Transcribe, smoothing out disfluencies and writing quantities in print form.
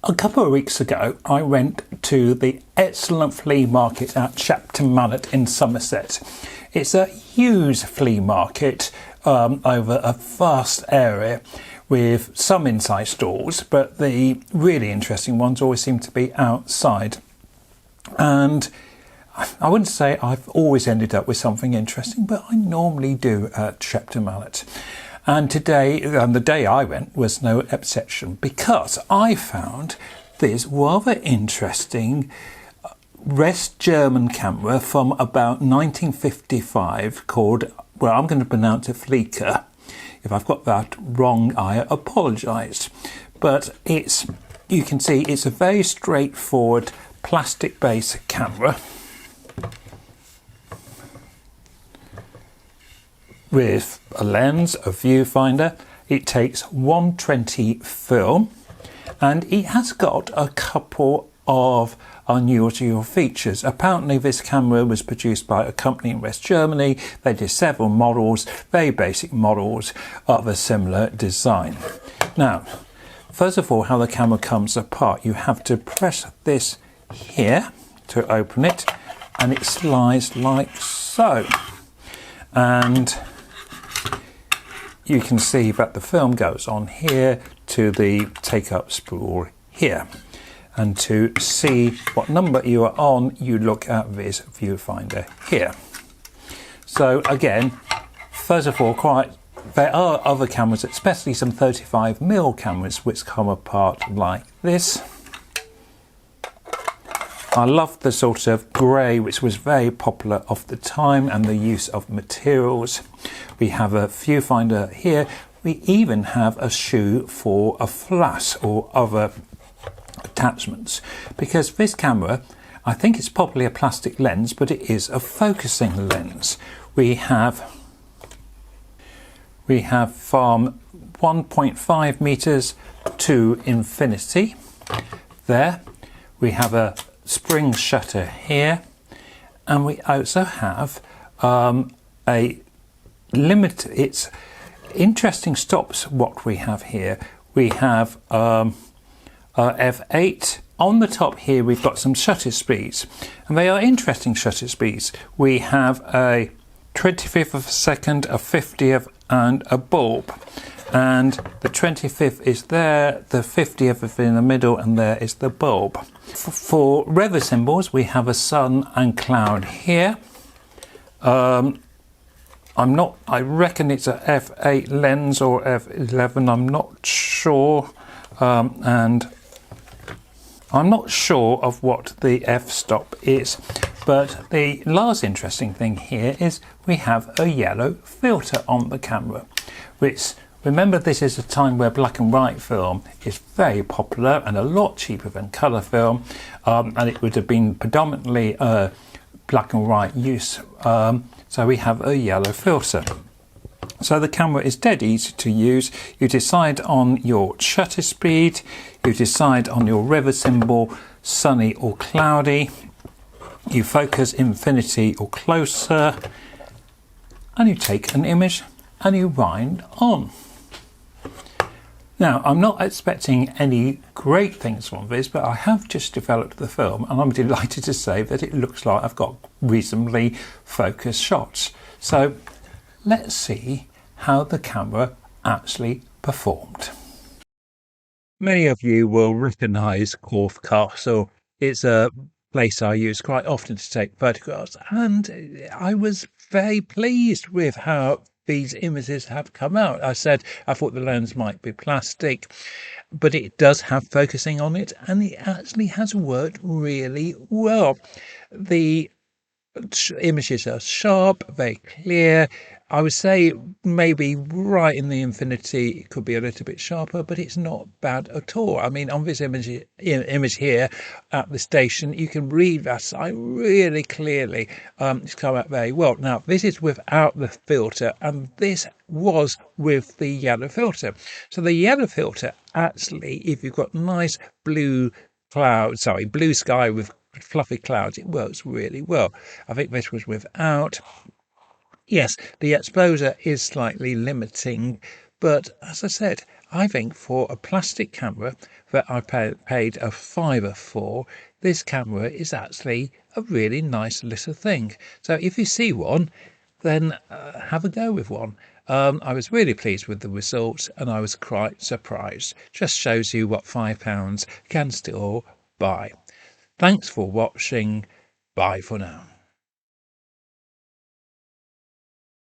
A couple of weeks ago, I went to the excellent flea market at Shepton Mallet in Somerset. It's a huge flea market over a vast area with some inside stalls, but the really interesting ones always seem to be outside. And I wouldn't say I've always ended up with something interesting, but I normally do at Shepton Mallet. And today, the day I went, was no exception, because I found this rather interesting West German camera from about 1955 called, well, I'm going to pronounce it Felica. If I've got that wrong, I apologise. But you can see it's a very straightforward plastic-based camera with a lens, a viewfinder. It takes 120 film, and it has got a couple of unusual features. Apparently this camera was produced by a company in West Germany. They did several models, very basic models of a similar design. Now, first of all, how the camera comes apart. You have to press this here to open it, and it slides like so. And you can see that the film goes on here to the take-up spool here. And to see what number you are on, you look at this viewfinder here. So again, first of all, there are other cameras, especially some 35mm cameras, which come apart like this. I love the sort of grey, which was very popular of the time, and the use of materials. We have a viewfinder here. We even have a shoe for a flash or other attachments, because this camera, I think it's probably a plastic lens, but it is a focusing lens. We have from 1.5 meters to infinity there. We have a spring shutter here, and we also have a limit. It's interesting stops. What we have here, we have f8 on the top here. We've got some shutter speeds, and they are interesting shutter speeds. We have a 25th of a second, a 50th, and a bulb. And the 25th is there, the 50th is in the middle, and there is the bulb. For weather symbols, we have a sun and cloud here. I reckon it's a f8 lens or f11, I'm not sure. And I'm not sure of what the f-stop is. But the last interesting thing here is we have a yellow filter on the camera, which, remember, this is a time where black and white film is very popular and a lot cheaper than colour film, and it would have been predominantly black and white use, so we have a yellow filter. So the camera is dead easy to use. You decide on your shutter speed, you decide on your river symbol, sunny or cloudy, you focus infinity or closer, and you take an image and you wind on. Now, I'm not expecting any great things from this, but I have just developed the film, and I'm delighted to say that it looks like I've got reasonably focused shots. So let's see how the camera actually performed. Many of you will recognise Corfe Castle. It's a place I use quite often to take photographs, and I was very pleased with how these images have come out. I thought the lens might be plastic, but it does have focusing on it, and it actually has worked really well. The images are sharp, very clear. I would say maybe right in the infinity it could be a little bit sharper, but it's not bad at all. I mean, on this image here at the station, you can read that side really clearly. It's come out very well. Now, this is without the filter, and this was with the yellow filter. So the yellow filter, actually, if you've got nice blue sky with fluffy clouds, it works really well. I think this was without. Yes, the exposure is slightly limiting, but as I said, I think for a plastic camera that I paid a fiver for, this camera is actually a really nice little thing. So if you see one, then have a go with one. I was really pleased with the results and I was quite surprised. Just shows you what £5 can still buy. Thanks for watching. Bye for now.